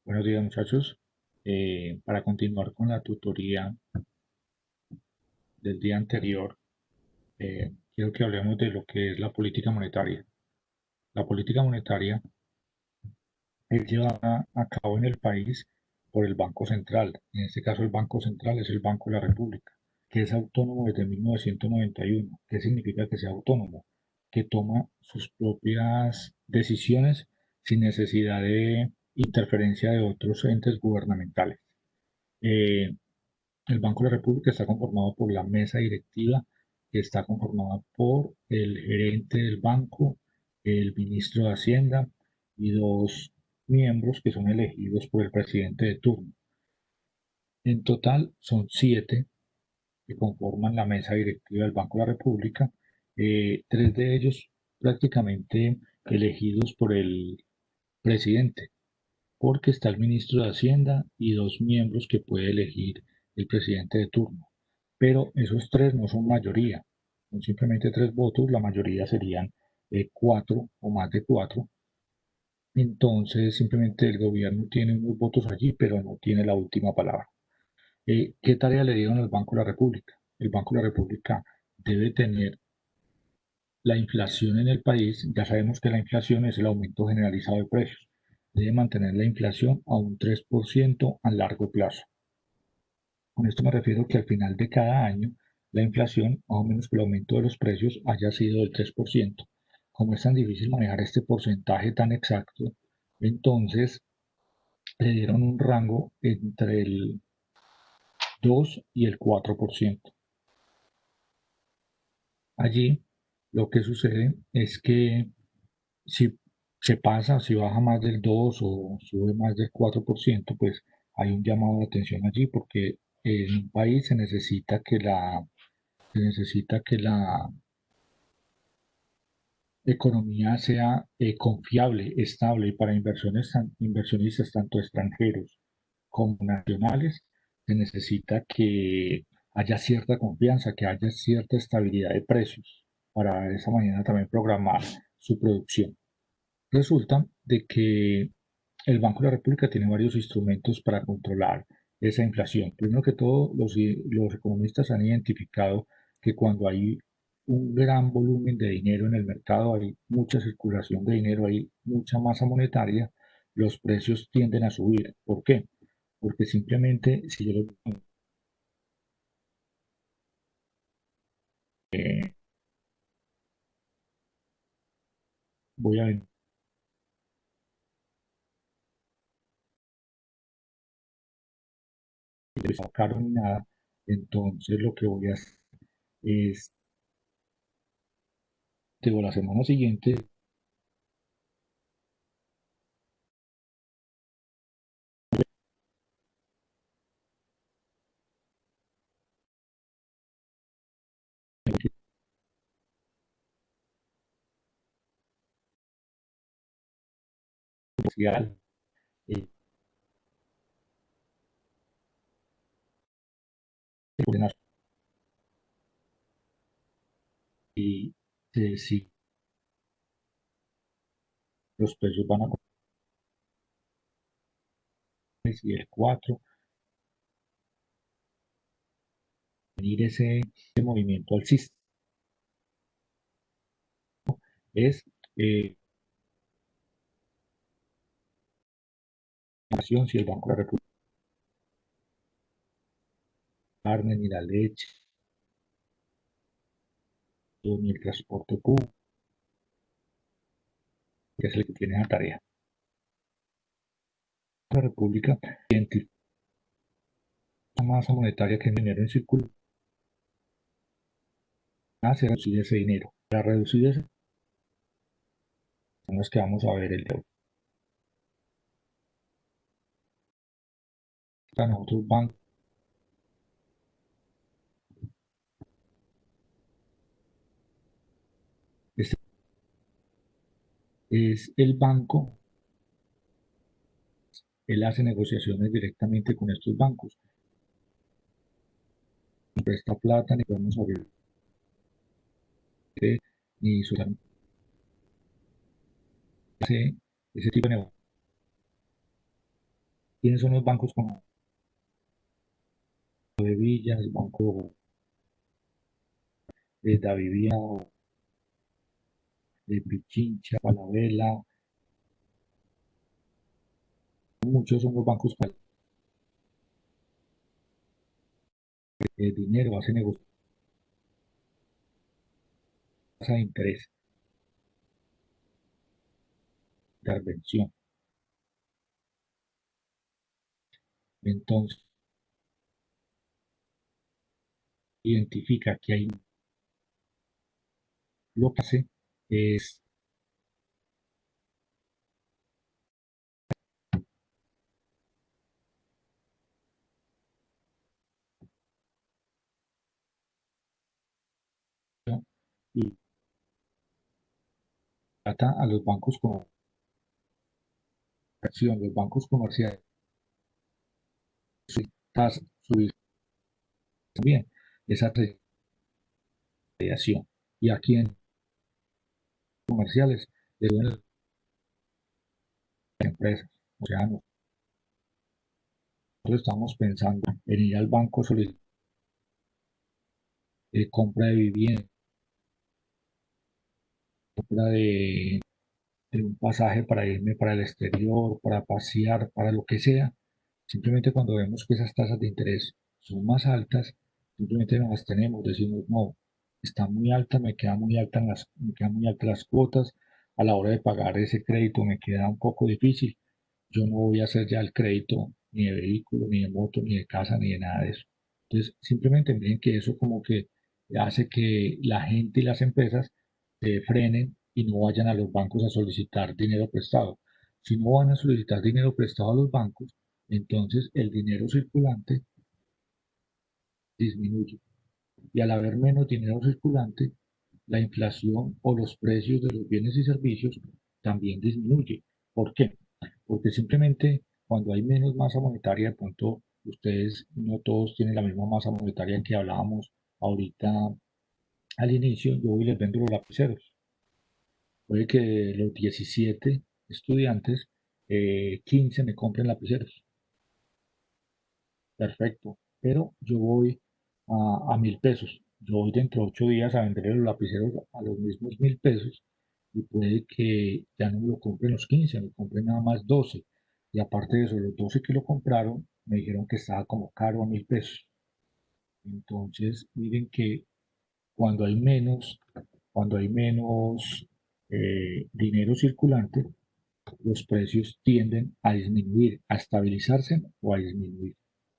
Buenos días, muchachos. Para continuar con la tutoría del día anterior, quiero que hablemos de lo que es la política monetaria. La política monetaria es llevada a cabo en el país por el Banco Central. En este caso, el Banco Central es el Banco de la República, que es autónomo desde 1991. ¿Qué significa que sea autónomo? Que toma sus propias decisiones sin necesidad de interferencia de otros entes gubernamentales. Eh, El Banco de la República está conformado por la mesa directiva, que está conformada por el gerente del banco, el ministro de Hacienda y dos miembros que son elegidos por el presidente de turno. En total son 7 que conforman la mesa directiva del Banco de la República, 3 de ellos prácticamente elegidos por el presidente, porque está el ministro de Hacienda y dos miembros que puede elegir el presidente de turno. Pero esos 3 no son mayoría, son simplemente 3 votos, la mayoría serían 4 o más de 4. Entonces simplemente el gobierno tiene unos votos allí, pero no tiene la última palabra. ¿Qué tarea le dieron al Banco de la República? El Banco de la República debe tener la inflación en el país. Ya sabemos que la inflación es el aumento generalizado de precios. Debe mantener la inflación a un 3% a largo plazo. Con esto me refiero que al final de cada año la inflación, más o menos que el aumento de los precios, haya sido del 3%. Como es tan difícil manejar este porcentaje tan exacto, entonces le dieron un rango entre el 2 y el 4%. Allí lo que sucede es que si se pasa, si baja más del 2 o sube más del 4%, pues hay un llamado de atención allí porque en un país se necesita que la economía sea confiable, estable y para inversionistas tanto extranjeros como nacionales, se necesita que haya cierta confianza, que haya cierta estabilidad de precios para de esa manera también programar su producción. Resulta de que el Banco de la República tiene varios instrumentos para controlar esa inflación. Primero que todo, los economistas han identificado que cuando hay un gran volumen de dinero en el mercado, hay mucha circulación de dinero, hay mucha masa monetaria, los precios tienden a subir. ¿Por qué? Porque simplemente si yo voy a vender caro ni nada, entonces lo que voy a hacer es, digo, la semana siguiente comercial, eh, y si los precios van a y el 4 venir ese movimiento alcista es si el Banco de la República, carne, ni la leche, ni el transporte público, que es el que tiene la tarea. La República identifica la masa monetaria que es dinero en circulación, hace reducir ese dinero. Para reducir ese, son los que vamos a ver el de hoy. Para nosotros, banco, este es el banco, él hace negociaciones directamente con estos bancos, no presta plata, ni podemos abrir ni solamente ese tipo de negocios ¿Quiénes son los bancos como de Villa, el Banco de Davivienda, de Pichincha, Falabella? Muchos son los bancos para el dinero, hacen negocios de interés, intervención. Entonces, identifica que hay lo que hace es y trata a los bancos como acción, los bancos comerciales, subir también esa mediación. Y aquí en comerciales deben las empresas. O sea, nosotros estamos pensando en ir al banco solicitar compra de vivienda, compra de un pasaje para irme para el exterior, para pasear, para lo que sea. Simplemente cuando vemos que esas tasas de interés son más altas, simplemente no las tenemos, decimos, no, está muy alta, me quedan muy altas las cuotas, a la hora de pagar ese crédito me queda un poco difícil, yo no voy a hacer ya el crédito ni de vehículo, ni de moto, ni de casa, ni de nada de eso. Entonces, simplemente miren que eso como que hace que la gente y las empresas se frenen y no vayan a los bancos a solicitar dinero prestado. Si no van a solicitar dinero prestado a los bancos, entonces el dinero circulante disminuye. Y al haber menos dinero circulante, la inflación o los precios de los bienes y servicios también disminuye. ¿Por qué? Porque simplemente cuando hay menos masa monetaria, de pronto ustedes no todos tienen la misma masa monetaria que hablábamos ahorita al inicio, yo voy y les vendo los lapiceros. Puede que de los 17 estudiantes, 15 me compren lapiceros. Perfecto. Pero yo voy a 1.000 pesos. Yo voy dentro de 8 días a venderle los lapiceros a los mismos 1.000 pesos y puede que ya no me lo compren los 15, me compren nada más 12. Y aparte de eso, los 12 que lo compraron me dijeron que estaba como caro a 1.000 pesos. Entonces, miren que cuando hay menos, cuando hay menos dinero circulante, los precios tienden a disminuir, a estabilizarse o a disminuir.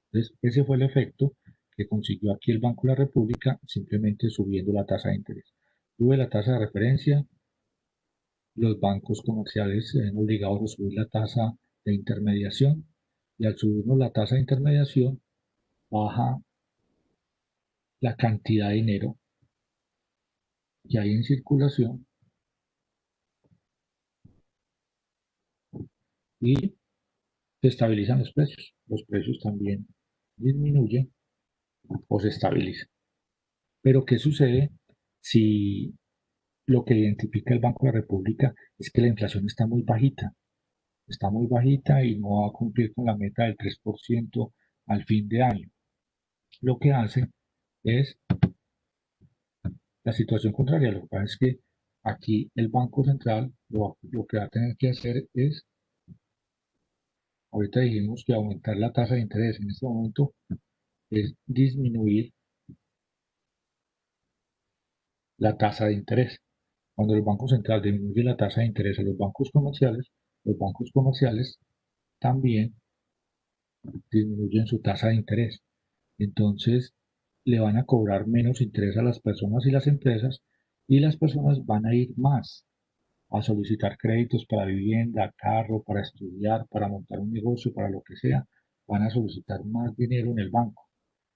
Entonces, ese fue el efecto que consiguió aquí el Banco de la República simplemente subiendo la tasa de interés. Sube la tasa de referencia, los bancos comerciales se ven obligados a subir la tasa de intermediación y al subirnos la tasa de intermediación baja la cantidad de dinero que hay en circulación y se estabilizan los precios. Los precios también disminuyen o se estabilizan. Pero ¿qué sucede si lo que identifica el Banco de la República es que la inflación está muy bajita y no va a cumplir con la meta del 3% al fin de año? Lo que hace es la situación contraria. Lo que pasa es que aquí el Banco Central lo que va a tener que hacer es, ahorita dijimos que aumentar la tasa de interés, en este momento es disminuir la tasa de interés. Cuando el Banco Central disminuye la tasa de interés a los bancos comerciales también disminuyen su tasa de interés. Entonces, le van a cobrar menos interés a las personas y las empresas y las personas van a ir más a solicitar créditos para vivienda, carro, para estudiar, para montar un negocio, para lo que sea. Van a solicitar más dinero en el banco.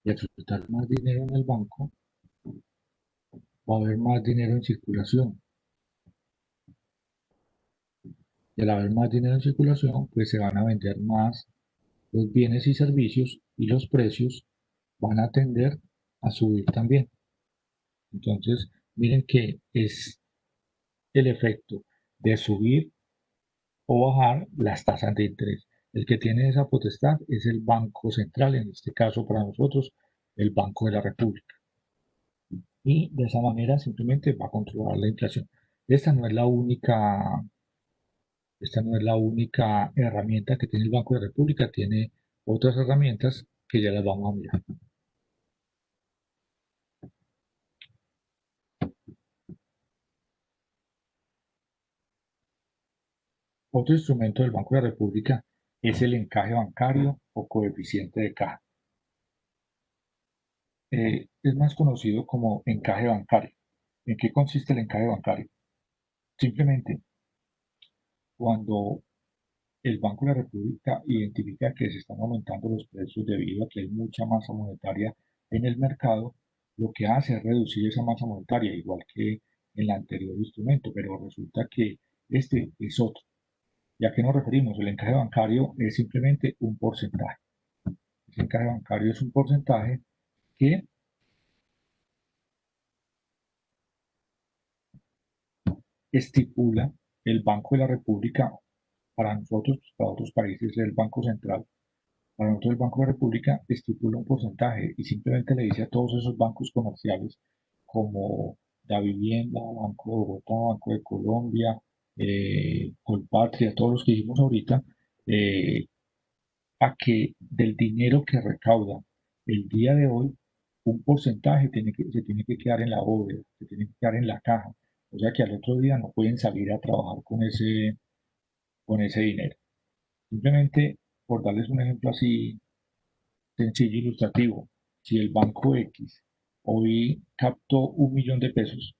Y al solicitar más dinero en el banco, va a haber más dinero en circulación. Y al haber más dinero en circulación, pues se van a vender más los bienes y servicios y los precios van a tender a subir también. Entonces, miren que es el efecto de subir o bajar las tasas de interés. El que tiene esa potestad es el Banco Central, en este caso para nosotros, el Banco de la República. Y de esa manera simplemente va a controlar la inflación. Esta no es la única, esta no es la única herramienta que tiene el Banco de la República, tiene otras herramientas que ya las vamos a mirar. Otro instrumento del Banco de la República es el encaje bancario o coeficiente de caja. Es más conocido como encaje bancario. ¿En qué consiste el encaje bancario? Simplemente cuando el Banco de la República identifica que se están aumentando los precios debido a que hay mucha masa monetaria en el mercado, lo que hace es reducir esa masa monetaria, igual que en el anterior instrumento, pero resulta que este es otro. ¿Y a qué nos referimos? El encaje bancario es simplemente un porcentaje. El encaje bancario es un porcentaje que estipula el Banco de la República para nosotros, para otros países, el Banco Central. Para nosotros el Banco de la República estipula un porcentaje y simplemente le dice a todos esos bancos comerciales como Da Vivienda, Banco de Bogotá, Banco de Colombia, Colpatria, todos los que dijimos ahorita, eh, a que del dinero que recauda el día de hoy, un porcentaje se tiene que quedar en la bóveda, se tiene que quedar en la caja. O sea que al otro día no pueden salir a trabajar con ese dinero. Simplemente, por darles un ejemplo así sencillo, ilustrativo, si el banco X hoy captó 1 millón de pesos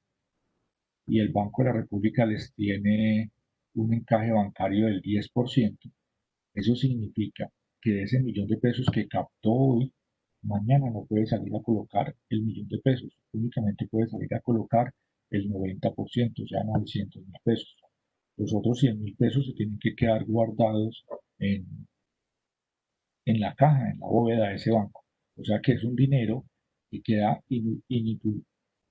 y el Banco de la República les tiene un encaje bancario del 10%, eso significa que de ese 1 millón de pesos que captó hoy, mañana no puede salir a colocar el 1 millón de pesos, únicamente puede salir a colocar el 90%, o sea, 900.000 pesos. Los otros 100.000 pesos se tienen que quedar guardados en la caja, en la bóveda de ese banco. O sea que es un dinero que queda,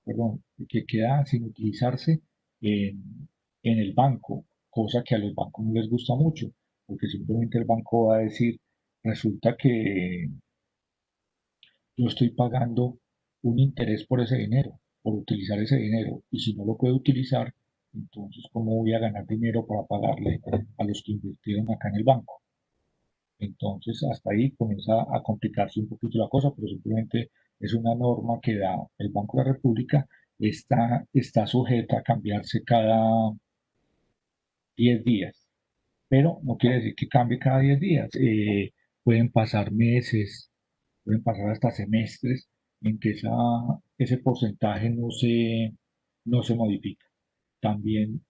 perdón, que queda sin utilizarse en el banco, cosa que a los bancos no les gusta mucho, porque simplemente el banco va a decir, resulta que yo estoy pagando un interés por ese dinero, por utilizar ese dinero, y si no lo puedo utilizar, entonces ¿cómo voy a ganar dinero para pagarle a los que invirtieron acá en el banco? Entonces, hasta ahí comienza a complicarse un poquito la cosa, pero simplemente es una norma que da el Banco de la República, está sujeta a cambiarse cada 10 días, pero no quiere decir que cambie cada 10 días. Pueden pasar meses, pueden pasar hasta semestres en que ese porcentaje no se modifica. También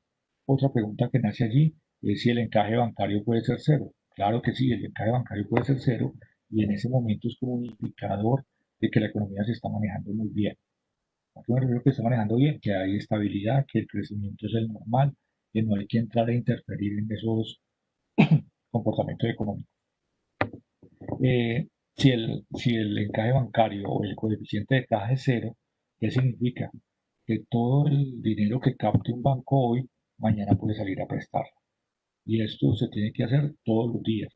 otra pregunta que nace allí es si el encaje bancario puede ser cero. Claro que sí, el encaje bancario puede ser cero y en ese momento es como un indicador de que la economía se está manejando muy bien. ¿A qué me refiero que está manejando bien? Que hay estabilidad, que el crecimiento es el normal, que no hay que entrar a interferir en esos comportamientos económicos. Si el encaje bancario o el coeficiente de caja es cero, ¿qué significa? Que todo el dinero que capte un banco hoy, mañana puede salir a prestar. Y esto se tiene que hacer todos los días.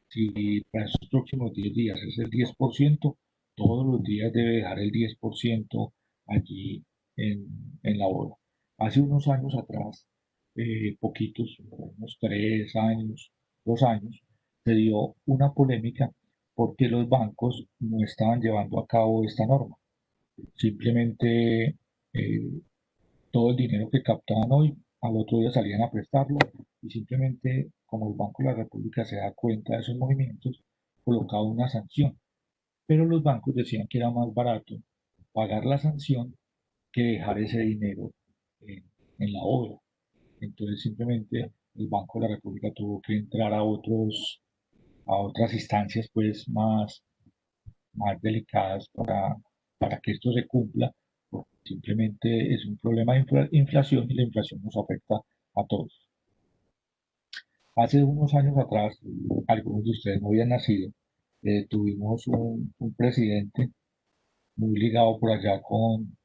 Si para estos próximos 10 días es el 10%, todos los días debe dejar el 10% allí en, en la bola. Hace unos años atrás, poquitos, unos 3 años, 2 años, se dio una polémica porque los bancos no estaban llevando a cabo esta norma. Simplemente todo el dinero que captaban hoy, al otro día salían a prestarlo y simplemente, como el Banco de la República se da cuenta de esos movimientos, colocaba una sanción. Pero los bancos decían que era más barato pagar la sanción que dejar ese dinero en, en la obra. Entonces simplemente el Banco de la República tuvo que entrar a otras instancias pues más delicadas para que esto se cumpla, porque simplemente es un problema de inflación y la inflación nos afecta a todos. Hace unos años atrás, algunos de ustedes no habían nacido, tuvimos un presidente muy ligado por allá con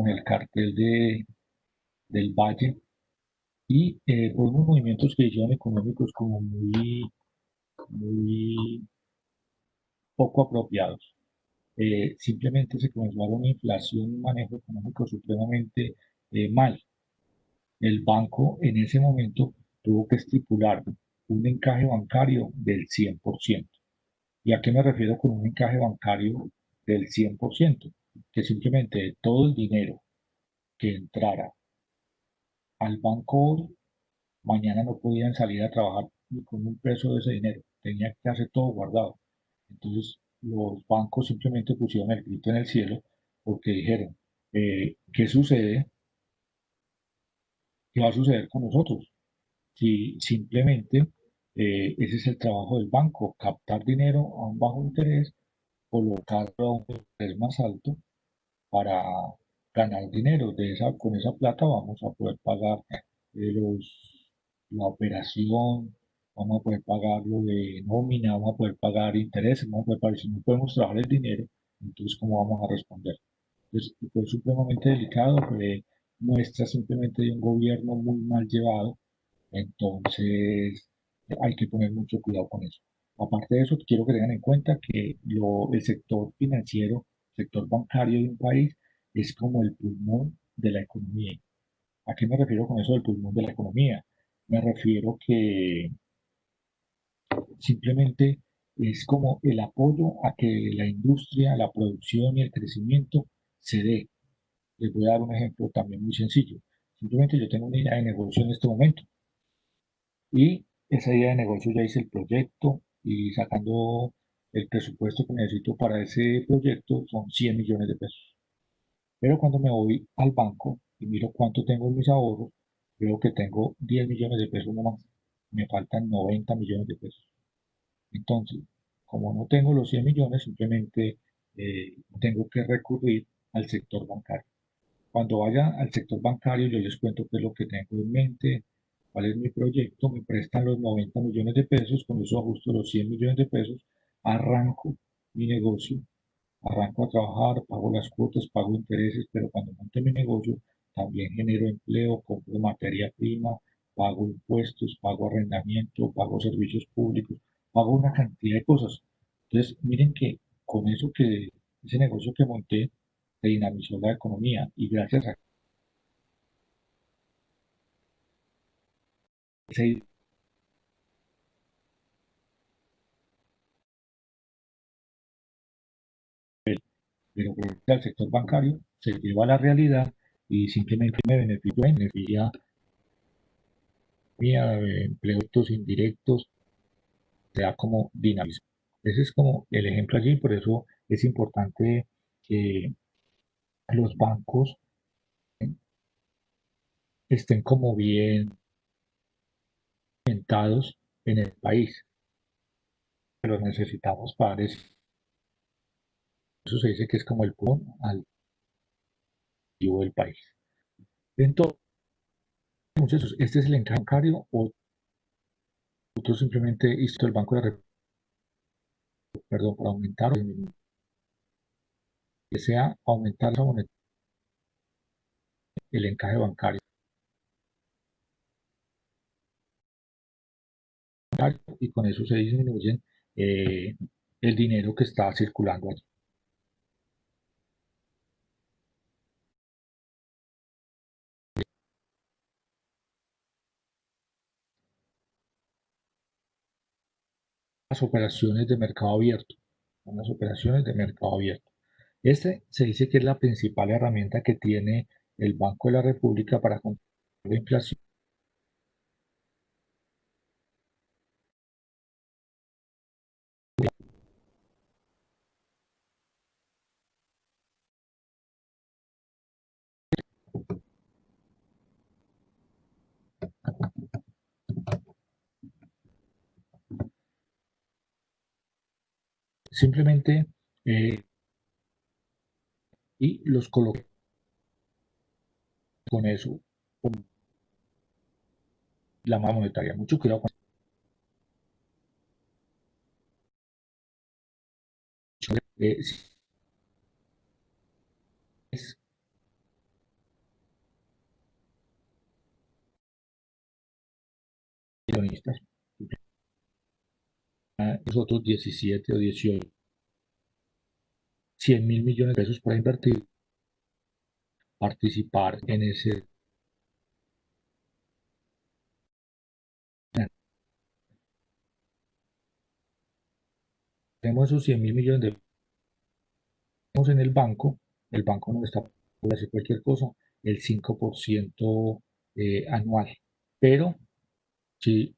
el cartel del Valle y por unos movimientos que hicieron económicos como muy muy poco apropiados. Simplemente se comenzó a dar una inflación, un manejo económico supremamente mal. El banco en ese momento tuvo que estipular un encaje bancario del 100%. ¿Y a qué me refiero con un encaje bancario del 100%? Que simplemente todo el dinero que entrara al banco hoy, mañana no podían salir a trabajar ni con un peso de ese dinero, tenía que hacer todo guardado. Entonces los bancos simplemente pusieron el grito en el cielo porque dijeron, ¿qué sucede? ¿Qué va a suceder con nosotros? Si simplemente ese es el trabajo del banco, captar dinero a un bajo interés, colocarlo a un interés más alto para ganar dinero. Con esa plata vamos a poder pagar la operación, vamos a poder pagar lo de nómina, vamos a poder pagar intereses, vamos a poder pagar, si no podemos trabajar el dinero, entonces ¿cómo vamos a responder? Entonces, fue supremamente delicado, fue muestra simplemente de un gobierno muy mal llevado, entonces hay que poner mucho cuidado con eso. Aparte de eso, quiero que tengan en cuenta que el sector financiero, sector bancario de un país es como el pulmón de la economía. ¿A qué me refiero con eso del pulmón de la economía? Me refiero que simplemente es como el apoyo a que la industria, la producción y el crecimiento se dé. Les voy a dar un ejemplo también muy sencillo. Simplemente yo tengo una idea de negocio en este momento y esa idea de negocio ya hice el proyecto y sacando el presupuesto que necesito para ese proyecto son 100 millones de pesos. Pero cuando me voy al banco y miro cuánto tengo en mis ahorros, veo que tengo 10 millones de pesos nomás. Me faltan 90 millones de pesos. Entonces, como no tengo los 100 millones, simplemente tengo que recurrir al sector bancario. Cuando vaya al sector bancario, yo les cuento qué es lo que tengo en mente, cuál es mi proyecto, me prestan los 90 millones de pesos, con eso ajusto los 100 millones de pesos, arranco mi negocio, arranco a trabajar, pago las cuotas, pago intereses, pero cuando monte mi negocio también genero empleo, compro materia prima, pago impuestos, pago arrendamiento, pago servicios públicos, pago una cantidad de cosas. Entonces, miren que con ese negocio que monté, se dinamizó la economía y gracias a ese, pero gracias al sector bancario se lleva a la realidad y simplemente me beneficia empleos indirectos, se da como dinamismo. Ese es como el ejemplo allí, por eso es importante que los bancos estén como bien orientados en el país, que los necesitamos para eso. Eso se dice que es como el pulmón al vivo del país. Entonces, muchachos, este es el encargo bancario, o otro simplemente hizo el Banco de la República, perdón, para aumentar o disminuir, que sea aumentar el encaje bancario y con eso se disminuyen el dinero que está circulando allí. Las operaciones de mercado abierto, son las operaciones de mercado abierto. Este se dice que es la principal herramienta que tiene el Banco de la República para controlar la inflación. Simplemente, y los coloqué con eso, con la mano monetaria. Mucho cuidado con eso. Si es accionistas, los otros 17 o 18, 100.000 millones de pesos para invertir, participar en ese. Tenemos esos 100.000 millones de pesos en el banco nos está por hacer cualquier cosa, el 5% anual. Pero si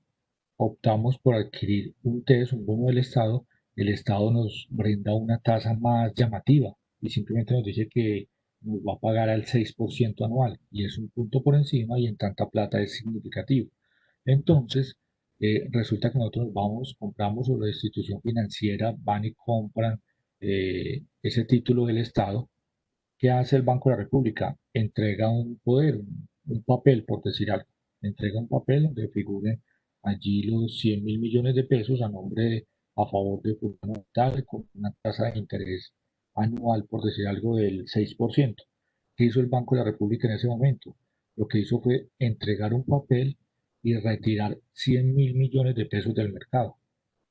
optamos por adquirir un TES, un bono del Estado, el Estado nos brinda una tasa más llamativa y simplemente nos dice que nos va a pagar al 6% anual y es un punto por encima y en tanta plata es significativo. Entonces, resulta que nosotros vamos, compramos o la institución financiera van y compran ese título del Estado. ¿Qué hace el Banco de la República? Entrega un poder, un papel, por decir algo. Entrega un papel donde figuren allí los 100.000 millones de pesos a favor de fulano tal, con una tasa de interés anual, por decir algo, del 6%. ¿Qué hizo el Banco de la República en ese momento? Lo que hizo fue entregar un papel y retirar 100.000 millones de pesos del mercado.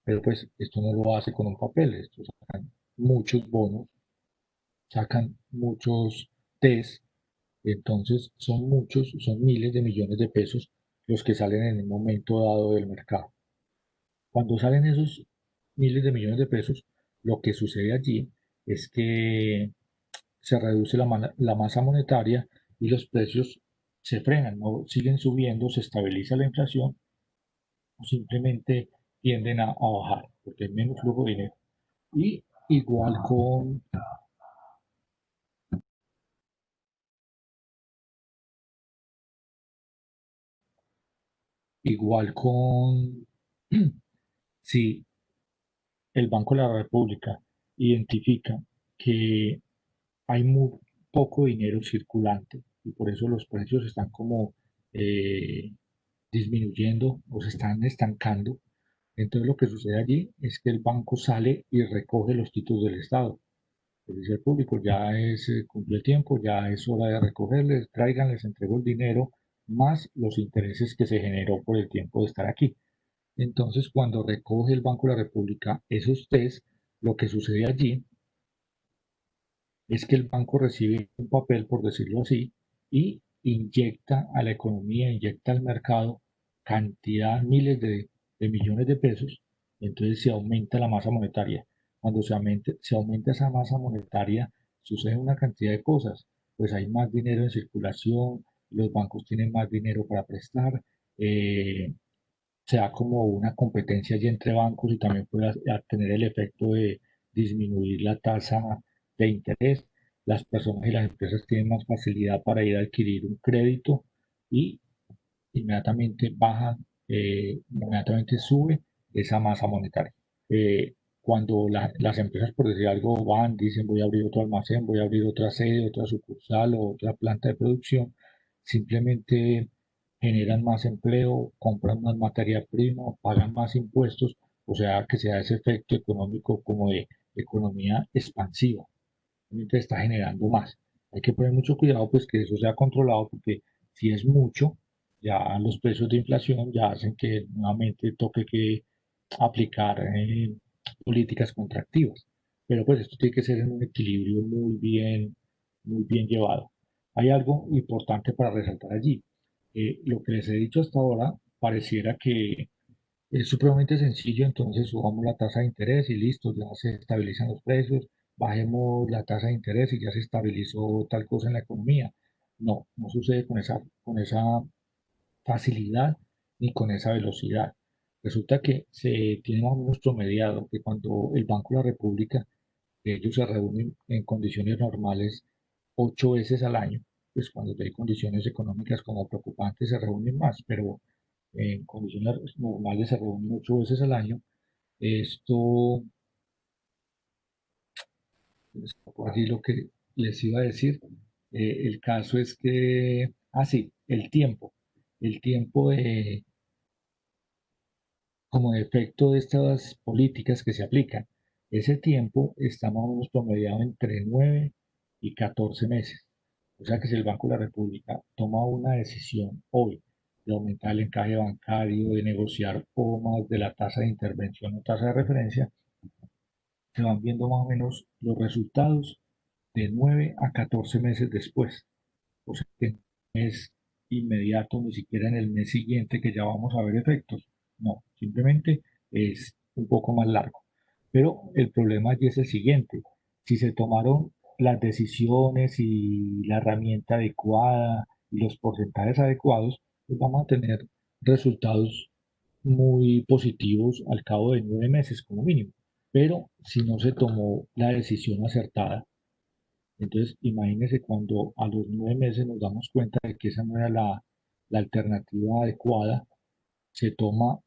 Pero pues esto no lo hace con un papel, esto sacan muchos bonos, sacan muchos test, entonces son muchos, son miles de millones de pesos los que salen en un momento dado del mercado. Cuando salen esos miles de millones de pesos, lo que sucede allí es que se reduce la masa monetaria y los precios se frenan, no siguen subiendo, se estabiliza la inflación o simplemente tienden a bajar porque hay menos flujo de dinero. Y igual con, igual con si el Banco de la República identifica que hay muy poco dinero circulante y por eso los precios están como eh, disminuyendo o se están estancando. Entonces lo que sucede allí es que el banco sale y recoge los títulos del Estado. Le dice al público, ya es, cumplió el tiempo, ya es hora de recogerles, traigan, les entrego el dinero más los intereses que se generó por el tiempo de estar aquí. Entonces, cuando recoge el Banco de la República esos test, lo que sucede allí es que el banco recibe un papel, por decirlo así, y inyecta a la economía, inyecta al mercado cantidad, miles de millones de pesos, entonces se aumenta la masa monetaria. Cuando se aumenta esa masa monetaria, sucede una cantidad de cosas, pues hay más dinero en circulación, los bancos tienen más dinero para prestar, eh, se da como una competencia allí entre bancos y también puede tener el efecto de disminuir la tasa de interés. Las personas y las empresas tienen más facilidad para ir a adquirir un crédito y inmediatamente bajan, inmediatamente sube esa masa monetaria. Cuando las empresas, por decir algo, van, dicen voy a abrir otro almacén, voy a abrir otra sede, otra sucursal o otra planta de producción, simplemente generan más empleo, compran más materia prima, pagan más impuestos, o sea que se da ese efecto económico como de economía expansiva, realmente está generando más. Hay que poner mucho cuidado, pues que eso sea controlado, porque si es mucho, ya los precios de inflación ya hacen que nuevamente toque que aplicar políticas contractivas. Pero pues esto tiene que ser en un equilibrio muy bien llevado. Hay algo importante para resaltar allí. Lo que les he dicho hasta ahora pareciera que es supremamente sencillo, entonces subamos la tasa de interés y listo, ya se estabilizan los precios, bajemos la tasa de interés y ya se estabilizó tal cosa en la economía. No, no sucede con esa facilidad ni con esa velocidad. Resulta que se tiene más o menos promediado que cuando el Banco de la República, ellos se reúnen en condiciones normales 8 veces al año, pues cuando hay condiciones económicas como preocupantes se reúnen más, pero en condiciones normales se reúnen 8 veces al año. Esto es por allí lo que les iba a decir. El caso es que, sí, el tiempo como de efecto de estas políticas que se aplican. Ese tiempo está más o menos promediado entre 9 y 14 meses. O sea que si el Banco de la República toma una decisión hoy de aumentar el encaje bancario, de negociar más de la tasa de intervención o tasa de referencia, se van viendo más o menos los resultados de 9 a 14 meses después. O sea que no es inmediato, ni siquiera en el mes siguiente que ya vamos a ver efectos. No, simplemente es un poco más largo. Pero el problema allí es el siguiente. Si se tomaron las decisiones y la herramienta adecuada y los porcentajes adecuados, pues vamos a tener resultados muy positivos al cabo de 9 meses como mínimo. Pero si no se tomó la decisión acertada, entonces, imagínense cuando a los 9 meses nos damos cuenta de que esa no era la alternativa adecuada, se toma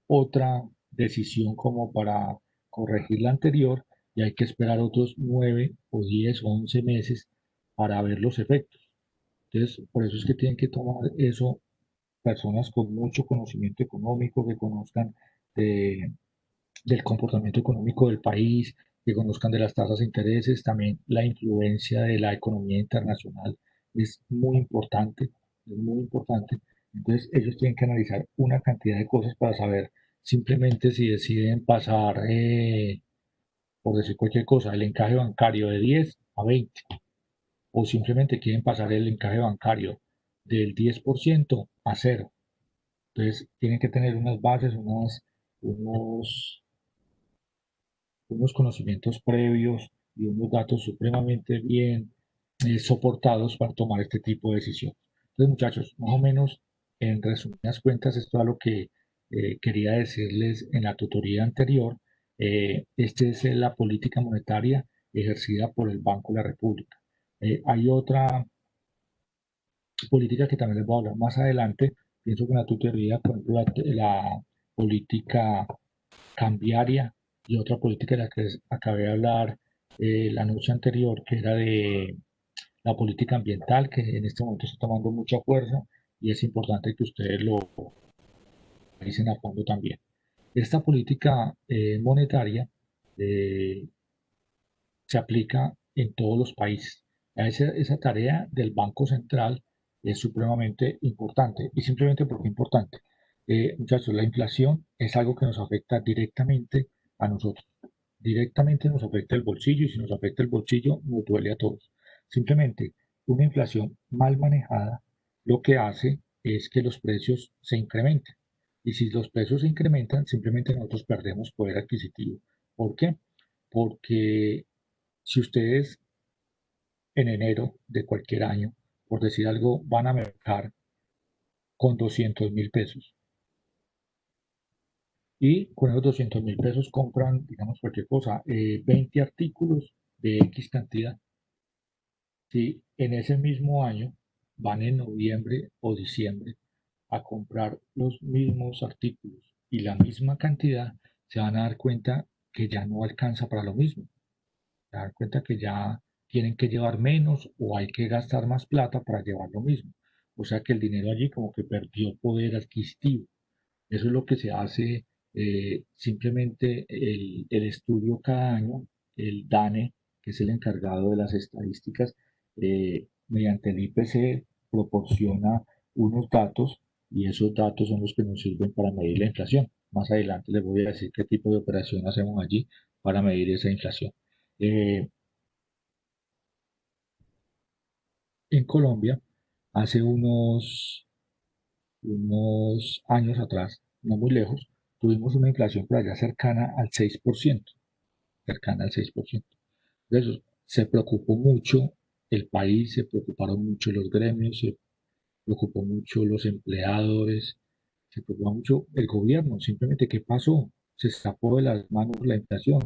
otra decisión como para corregir la anterior y hay que esperar otros 9 o 10 o 11 meses para ver los efectos. Entonces, por eso es que tienen que tomar eso personas con mucho conocimiento económico, que conozcan de del comportamiento económico del país, que conozcan de las tasas de intereses, también la influencia de la economía internacional es muy importante, es muy importante. Entonces ellos tienen que analizar una cantidad de cosas para saber simplemente si deciden pasar, por decir cualquier cosa, el encaje bancario de 10 a 20 o simplemente quieren pasar el encaje bancario del 10% a cero. Entonces tienen que tener unas bases, unos unos conocimientos previos y unos datos supremamente bien soportados para tomar este tipo de decisiones. Entonces, muchachos, más o menos, en resumidas cuentas, esto es lo que quería decirles en la tutoría anterior. Esta es la política monetaria ejercida por el Banco de la República. Hay otra política que también les voy a hablar más adelante. Pienso que en la tutoría, por ejemplo, la política cambiaria y otra política de la que les acabé de hablar la noche anterior, que era de la política ambiental, que en este momento está tomando mucha fuerza y es importante que ustedes lo dicen a fondo también. Esta política monetaria eh, se aplica en todos los países. Esa tarea del Banco Central es supremamente importante. Y simplemente porque es importante. Muchachos, la inflación es algo que nos afecta directamente a nosotros. Directamente nos afecta el bolsillo y si nos afecta el bolsillo nos duele a todos. Simplemente una inflación mal manejada lo que hace es que los precios se incrementen. Y si los precios se incrementan, simplemente nosotros perdemos poder adquisitivo. ¿Por qué? Porque si ustedes en enero de cualquier año, por decir algo, van a mercar con 200.000 pesos y con esos 200.000 pesos compran, digamos, cualquier cosa, 20 artículos de X cantidad. Si en ese mismo año van en noviembre o diciembre a comprar los mismos artículos y la misma cantidad, se van a dar cuenta que ya no alcanza para lo mismo. Se dan cuenta que ya tienen que llevar menos o hay que gastar más plata para llevar lo mismo. O sea que el dinero allí como que perdió poder adquisitivo. Eso es lo que se hace simplemente el estudio cada año, el DANE, que es el encargado de las estadísticas, mediante el IPC proporciona unos datos y esos datos son los que nos sirven para medir la inflación. Más adelante les voy a decir qué tipo de operación hacemos allí para medir esa inflación. Eh, en Colombia, hace unos años atrás, no muy lejos, tuvimos una inflación por allá cercana al 6%, cercana al 6%. De eso se preocupó mucho el país, se preocuparon mucho los gremios, se preocupó mucho los empleadores, se preocupó mucho el gobierno. Simplemente, ¿qué pasó? Se escapó de las manos la inflación.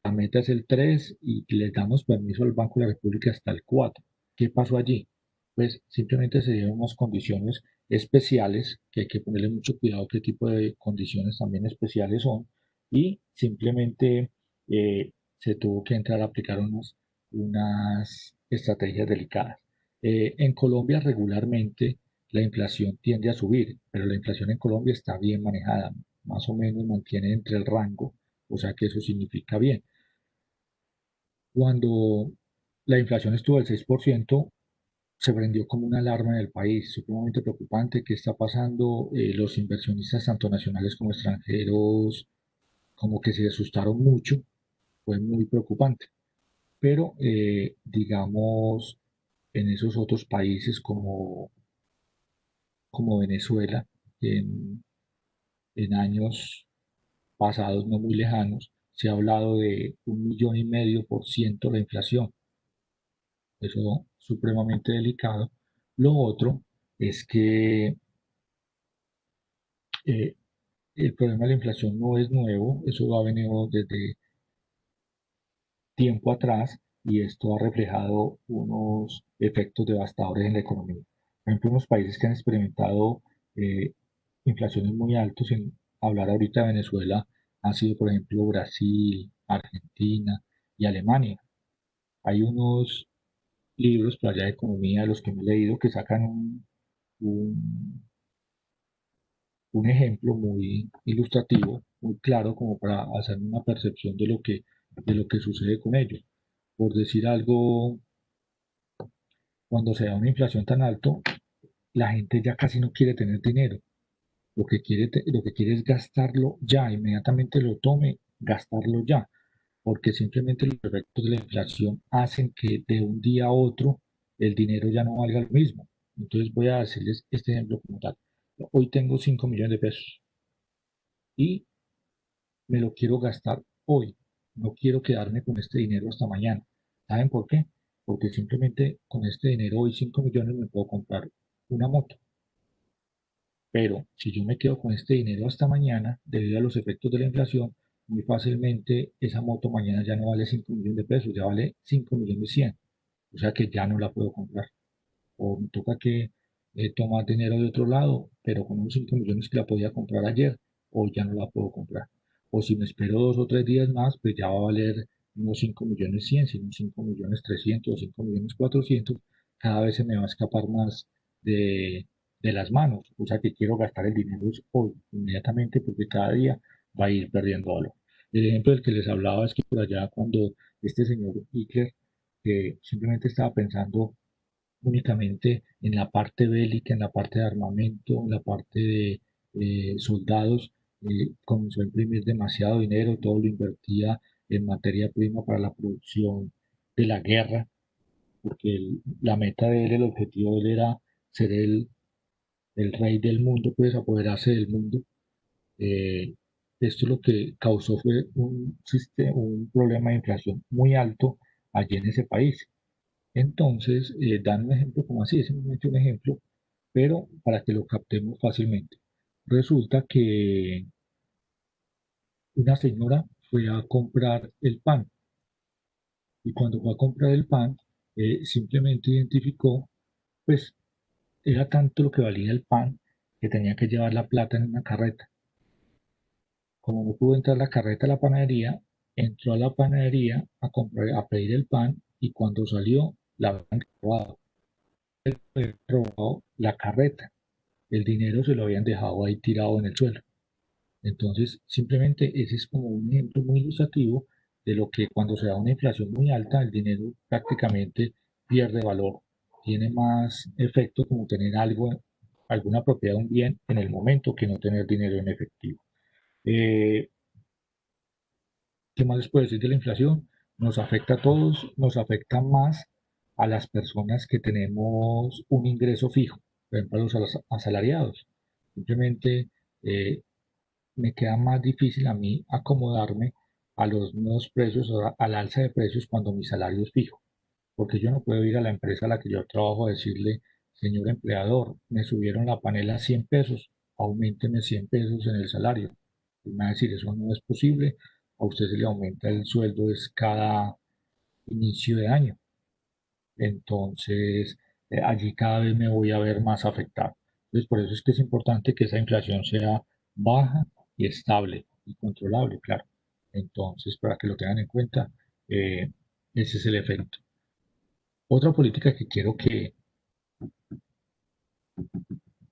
La meta es el 3 y les damos permiso al Banco de la República hasta el 4. ¿Qué pasó allí? Pues simplemente se dieron unas condiciones especiales, que hay que ponerle mucho cuidado qué tipo de condiciones también especiales son, y simplemente se tuvo que entrar a aplicar unas estrategias delicadas. En Colombia regularmente la inflación tiende a subir, pero la inflación en Colombia está bien manejada, más o menos mantiene entre el rango, o sea que eso significa bien. Cuando la inflación estuvo al 6%, se prendió como una alarma en el país, supremamente preocupante. ¿Qué está pasando? Los inversionistas, tanto nacionales como extranjeros, como que se asustaron mucho, fue muy preocupante. Pero, digamos, en esos otros países como Venezuela, en, en años pasados no muy lejanos, se ha hablado de 1,5% la inflación. Eso es supremamente delicado. Lo otro es que eh, el problema de la inflación no es nuevo, eso ha venido desde tiempo atrás y esto ha reflejado unos efectos devastadores en la economía. Por ejemplo, unos países que han experimentado eh, inflaciones muy altas, sin hablar ahorita de Venezuela, han sido, por ejemplo, Brasil, Argentina y Alemania. Hay unos libros por allá de economía de los que me he leído que sacan un, un ejemplo muy ilustrativo, muy claro, como para hacer una percepción de lo que sucede con ellos. Por decir algo, cuando se da una inflación tan alto, la gente ya casi no quiere tener dinero. Lo que quiere es gastarlo ya, inmediatamente lo tome, gastarlo ya, porque simplemente los efectos de la inflación hacen que de un día a otro el dinero ya no valga lo mismo. Entonces voy a decirles este ejemplo como tal. Hoy tengo 5 millones de pesos y me lo quiero gastar hoy. No quiero quedarme con este dinero hasta mañana. ¿Saben por qué? Porque simplemente con este dinero hoy 5 millones me puedo comprar una moto. Pero si yo me quedo con este dinero hasta mañana, debido a los efectos de la inflación, muy fácilmente esa moto mañana ya no vale 5 millones de pesos, ya vale 5 millones 100. O sea que ya no la puedo comprar. O me toca que tomar dinero de otro lado, pero con unos 5 millones que la podía comprar ayer, hoy ya no la puedo comprar. O si me espero 2 o 3 días más, pues ya va a valer no 5 millones 100, sino 5 millones 300 o 5 millones 400. Cada vez se me va a escapar más de, de las manos. O sea que quiero gastar el dinero hoy, inmediatamente, porque cada día va a ir perdiendo valor. El ejemplo del que les hablaba es que por allá cuando este señor Hitler, que simplemente estaba pensando únicamente en la parte bélica, en la parte de armamento, en la parte de soldados, comenzó a imprimir demasiado dinero, todo lo invertía en materia prima para la producción de la guerra, porque la meta de él, el objetivo de él era ser el rey del mundo, pues apoderarse del mundo. Eh, Esto lo que causó fue un problema de inflación muy alto allí en ese país. Entonces, dan un ejemplo como así, es simplemente un ejemplo, pero para que lo captemos fácilmente. Resulta que una señora fue a comprar el pan y cuando fue a comprar el pan, simplemente identificó, pues era tanto lo que valía el pan que tenía que llevar la plata en una carreta. Como no pudo entrar la carreta a la panadería, entró a la panadería a comprar, a pedir el pan y cuando salió, la habían robado la carreta. El dinero se lo habían dejado ahí tirado en el suelo. Entonces, simplemente ese es como un ejemplo muy ilustrativo de lo que cuando se da una inflación muy alta, el dinero prácticamente pierde valor. Tiene más efecto como tener algo, alguna propiedad, un bien en el momento que no tener dinero en efectivo. Eh, ¿Qué más les puedo decir de la inflación? Nos afecta a todos, nos afecta más a las personas que tenemos un ingreso fijo, por ejemplo, a los asalariados. Simplemente eh, me queda más difícil a mí acomodarme a los nuevos precios o al alza de precios cuando mi salario es fijo, porque yo no puedo ir a la empresa a la que yo trabajo a decirle, señor empleador, me subieron la panela a 100 pesos, aumenteme 100 pesos en el salario. Y me va a decir, eso no es posible, a usted se le aumenta el sueldo es cada inicio de año. Entonces, allí cada vez me voy a ver más afectado. Entonces, por eso es que es importante que esa inflación sea baja y estable y controlable, claro. Entonces, para que lo tengan en cuenta, eh, ese es el efecto. Otra política que quiero que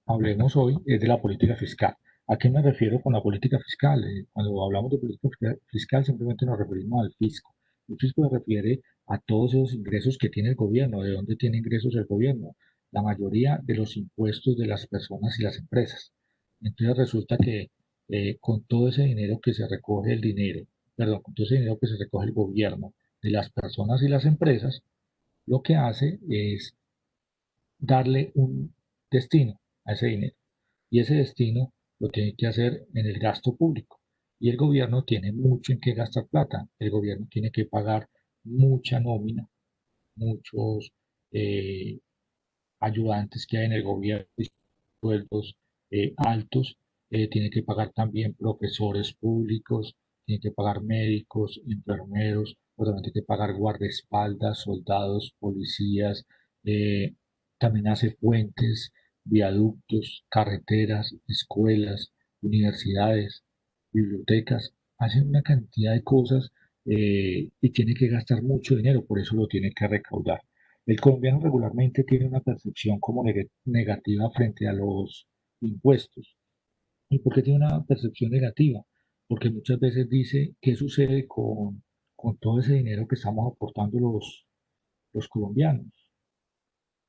hablemos hoy es de la política fiscal. ¿A qué me refiero con la política fiscal? Cuando hablamos de política fiscal simplemente nos referimos al fisco. El fisco se refiere a todos esos ingresos que tiene el gobierno. ¿De dónde tiene ingresos el gobierno? La mayoría de los impuestos de las personas y las empresas. Entonces resulta que con todo ese dinero que se recoge el dinero, perdón, con todo ese dinero que se recoge el gobierno de las personas y las empresas, lo que hace es darle un destino a ese dinero. Y ese destino lo tiene que hacer en el gasto público. Y el gobierno tiene mucho en qué gastar plata. El gobierno tiene que pagar mucha nómina, muchos eh, ayudantes que hay en el gobierno, sueldos altos, tiene que pagar también profesores públicos, tiene que pagar médicos, enfermeros, obviamente tiene que pagar guardaespaldas, soldados, policías, eh, también hace puentes, viaductos, carreteras, escuelas, universidades, bibliotecas, hace una cantidad de cosas y tiene que gastar mucho dinero, por eso lo tiene que recaudar. El colombiano regularmente tiene una percepción como negativa frente a los impuestos. ¿Y por qué tiene una percepción negativa? Porque muchas veces dice, ¿qué sucede con todo ese dinero que estamos aportando los colombianos?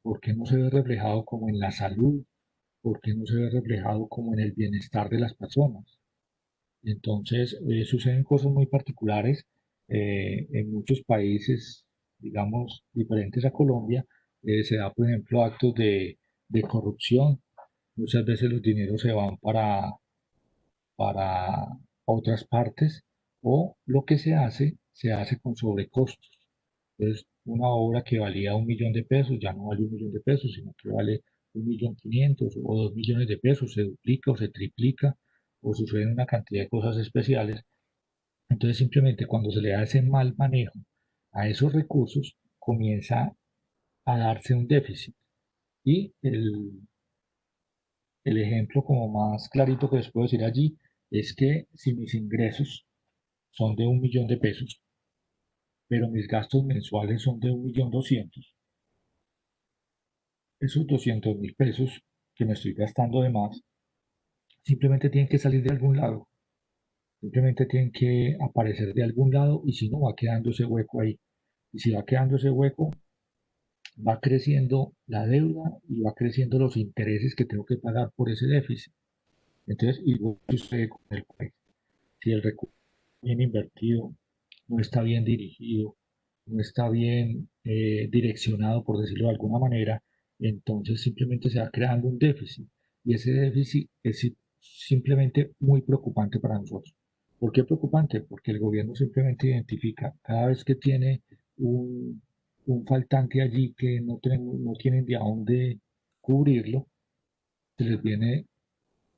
¿Por qué no se ve reflejado como en la salud? ¿Por qué no se ve reflejado como en el bienestar de las personas? Entonces, suceden cosas muy particulares en muchos países, digamos, diferentes a Colombia. Se da, por ejemplo, actos de corrupción. Muchas veces los dineros se van para otras partes o lo que se hace con sobrecostos. Entonces, una obra que valía 1 millón de pesos ya no vale 1 millón de pesos, sino que vale 1.500.000 o 2 millones de pesos, se duplica o se triplica o suceden una cantidad de cosas especiales. Entonces, simplemente cuando se le da ese mal manejo a esos recursos, comienza a darse un déficit. Y el ejemplo como más clarito que les puedo decir allí es que si mis ingresos son de 1 millón de pesos, pero mis gastos mensuales son de 1.200.000, esos 200.000 pesos que me estoy gastando de más, simplemente tienen que salir de algún lado, simplemente tienen que aparecer de algún lado y si no va quedando ese hueco ahí. Y si va quedando ese hueco, va creciendo la deuda y va creciendo los intereses que tengo que pagar por ese déficit. Entonces, igual sucede con el país. Si el recurso bien invertido, no está bien dirigido, no está bien direccionado, por decirlo de alguna manera, entonces simplemente se va creando un déficit. Y ese déficit es simplemente muy preocupante para nosotros. ¿Por qué preocupante? Porque el gobierno simplemente identifica cada vez que tiene un, un faltante allí que no tienen de dónde cubrirlo, se les viene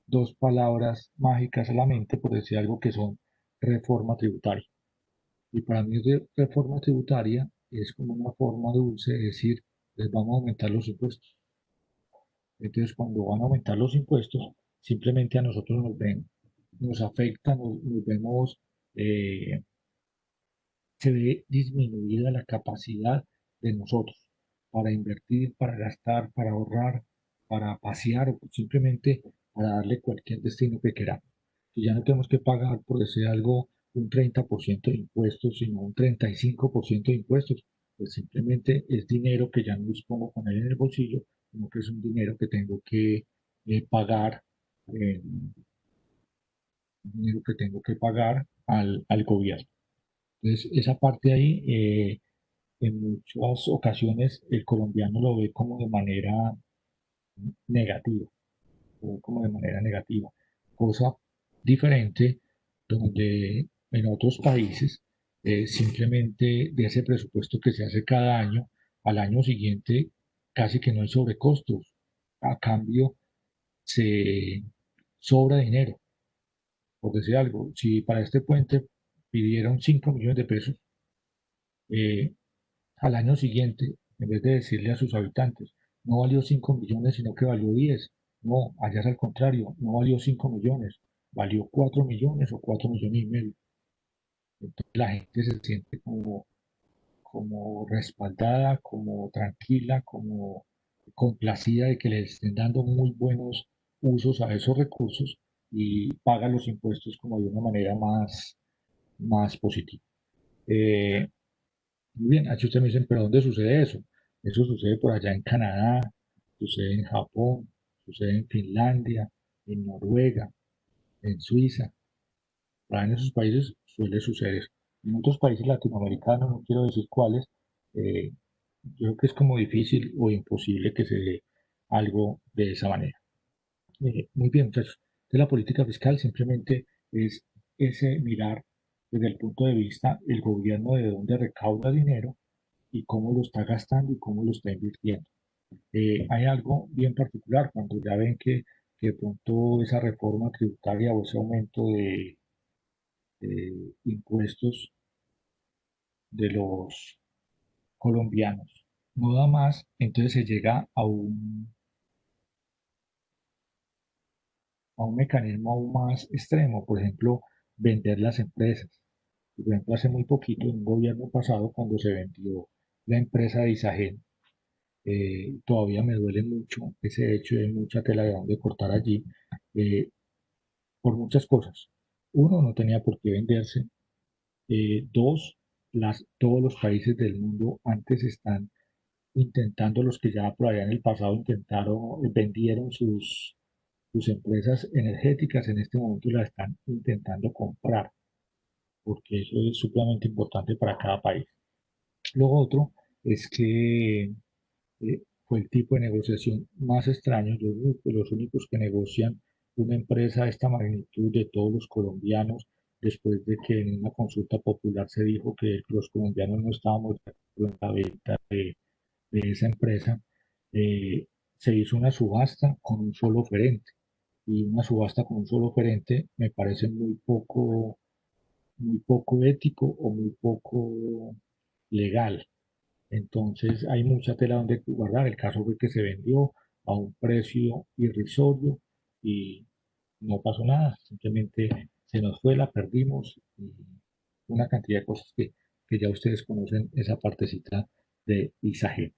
dos palabras mágicas a la mente, por decir algo, que son reforma tributaria. Y para mí reforma tributaria es como una forma dulce de decir, les vamos a aumentar los impuestos. Entonces, cuando van a aumentar los impuestos, simplemente a nosotros nos afecta, nos vemos, eh, se ve disminuida la capacidad de nosotros para invertir, para gastar, para ahorrar, para pasear o simplemente para darle cualquier destino que queramos. Y ya no tenemos que pagar, por decir algo, un 30% de impuestos, sino un 35% de impuestos, pues simplemente es dinero que ya no dispongo con él en el bolsillo, sino que es un dinero que tengo que pagar, eh, dinero que tengo que pagar al gobierno. Entonces, esa parte ahí, en muchas ocasiones el colombiano lo ve como de manera negativa, lo ve como de manera negativa, cosa diferente donde en otros países simplemente de ese presupuesto que se hace cada año, al año siguiente casi que no hay sobrecostos, a cambio se sobra dinero, por decir algo, si para este puente pidieron 5 millones de pesos, eh, al año siguiente, en vez de decirle a sus habitantes, no valió 5 millones, sino que valió 10. No, allá es al contrario, no valió 5 millones, valió 4 millones o 4,5 millones. Entonces la gente se siente como respaldada, como tranquila, como complacida de que le estén dando muy buenos usos a esos recursos y paga los impuestos como de una manera más positiva. Eh, Muy bien, aquí ustedes me dicen, pero ¿dónde sucede eso? Eso sucede por allá en Canadá, sucede en Japón, sucede en Finlandia, en Noruega, en Suiza. En esos países suele suceder. En otros países latinoamericanos, no quiero decir cuáles, eh, yo creo que es como difícil o imposible que se dé algo de esa manera. Muy bien, muchachos. De la política fiscal simplemente es ese mirar desde el punto de vista el gobierno de dónde recauda dinero y cómo lo está gastando y cómo lo está invirtiendo. Hay algo bien particular cuando ya ven que de pronto esa reforma tributaria o ese aumento de impuestos de los colombianos no da más, entonces se llega a un mecanismo aún más extremo, por ejemplo, vender las empresas. Por ejemplo, hace muy poquito, en un gobierno pasado, cuando se vendió la empresa de Isagen, todavía me duele mucho ese hecho de mucha tela de donde cortar allí, eh, por muchas cosas. Uno, no tenía por qué venderse. Dos, todos los países del mundo antes están intentando, los que ya por allá en el pasado intentaron, vendieron sus empresas energéticas, en este momento las están intentando comprar, porque eso es supremamente importante para cada país. Lo otro es que fue el tipo de negociación más extraño. Yo creo que los únicos que negocian una empresa de esta magnitud de todos los colombianos, después de que en una consulta popular se dijo que los colombianos no estábamos de acuerdo en la venta de esa empresa, eh, se hizo una subasta con un solo oferente. Y una subasta con un solo oferente me parece muy poco ético o muy poco legal. Entonces hay mucha tela donde guardar. El caso fue que se vendió a un precio irrisorio y no pasó nada. Simplemente se nos fue, la perdimos y una cantidad de cosas que ya ustedes conocen esa partecita de Isagen.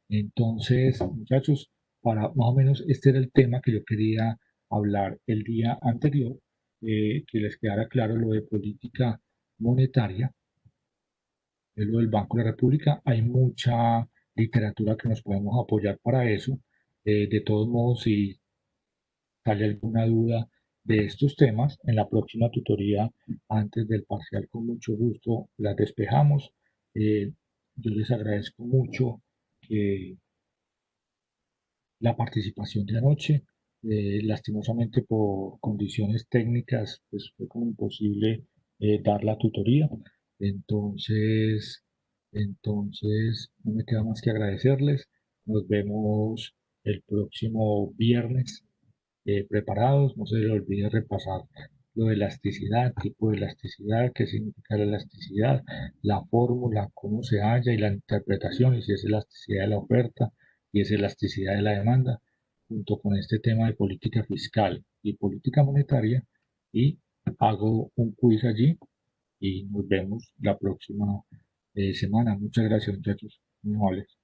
Entonces, muchachos, para más o menos este era el tema que yo quería hablar el día anterior, que les quedara claro lo de política monetaria, lo del Banco de la República. Hay mucha literatura que nos podemos apoyar para eso. De todos modos, si sale alguna duda de estos temas, en la próxima tutoría, antes del parcial, con mucho gusto las despejamos. Eh, yo les agradezco mucho que la participación de anoche. Lastimosamente por condiciones técnicas, pues fue como imposible dar la tutoría. Entonces, entonces, no me queda más que agradecerles. Nos vemos el próximo viernes preparados. No se les olvide repasar lo de elasticidad, tipo de elasticidad, qué significa la elasticidad, la fórmula, cómo se halla y la interpretación, y si es elasticidad de la oferta y es elasticidad de la demanda, junto con este tema de política fiscal y política monetaria. Y hago un quiz allí y nos vemos la próxima semana. Muchas gracias, muchachos. Muy amables.